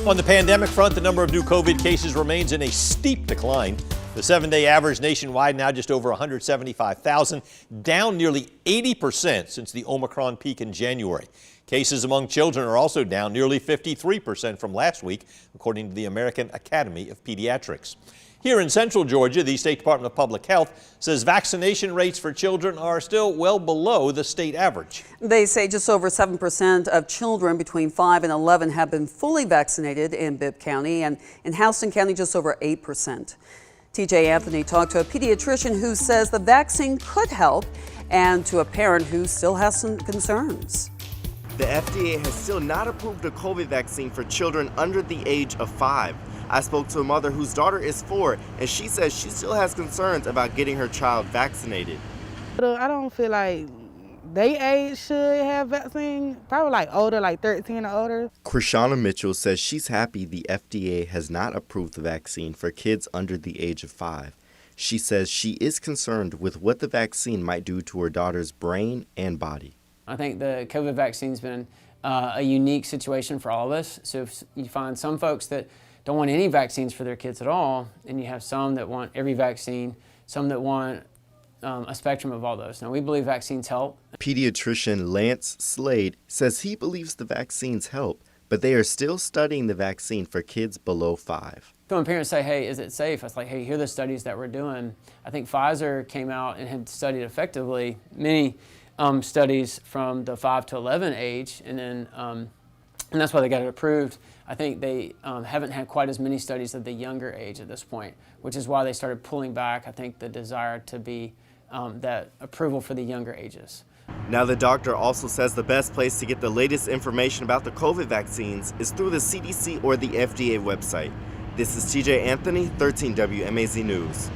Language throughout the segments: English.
On the pandemic front, the number of new COVID cases remains in a steep decline. The 7-day average nationwide now just over 175,000, down nearly 80% since the Omicron peak in January. Cases among children are also down nearly 53% from last week, according to the American Academy of Pediatrics. Here in Central Georgia, the State Department of Public Health says vaccination rates for children are still well below the state average. They say just over 7% of children between 5 and 11 have been fully vaccinated in Bibb County, and in Houston County just over 8%. TJ Anthony talked to a pediatrician who says the vaccine could help and to a parent who still has some concerns. The FDA has still not approved a COVID vaccine for children under the age of 5. I spoke to a mother whose daughter is 4, and she says she still has concerns about getting her child vaccinated. I don't feel like they age should have vaccine, probably like older, like 13 or older. Krishana Mitchell says she's happy the FDA has not approved the vaccine for kids under the age of 5. She says she is concerned with what the vaccine might do to her daughter's brain and body. I think the COVID vaccine's been a unique situation for all of us. So if you find some folks that don't want any vaccines for their kids at all, and you have some that want every vaccine, some that want a spectrum of all those. Now, we believe vaccines help. Pediatrician Lance Slade says he believes the vaccines help, but they are still studying the vaccine for kids below 5. So when parents say, hey, is it safe? I was like, hey, here are the studies that we're doing. I think Pfizer came out and had studied effectively many studies from the 5 to 11 age, and then and that's why they got it approved. I think they haven't had quite as many studies of the younger age at this point, which is why they started pulling back, I think, the desire to be that approval for the younger ages. Now, the doctor also says the best place to get the latest information about the COVID vaccines is through the CDC or the FDA website. This is TJ Anthony, 13 WMAZ News.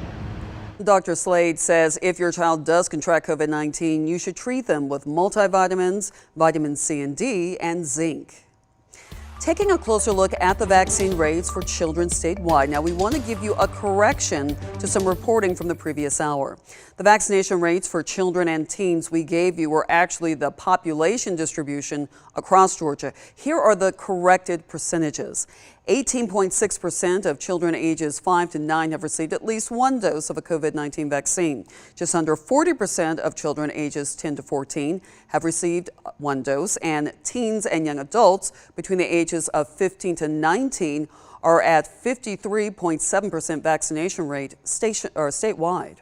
Dr. Slade says if your child does contract COVID-19, you should treat them with multivitamins, vitamin C and D, and zinc. Taking a closer look at the vaccine rates for children statewide. Now, we want to give you a correction to some reporting from the previous hour. The vaccination rates for children and teens we gave you were actually the population distribution across Georgia. Here are the corrected percentages. 18.6% of children ages 5 to 9 have received at least one dose of a COVID-19 vaccine. Just under 40% of children ages 10 to 14 have received one dose, and teens and young adults between the ages of 15 to 19 are at 53.7% vaccination rate statewide.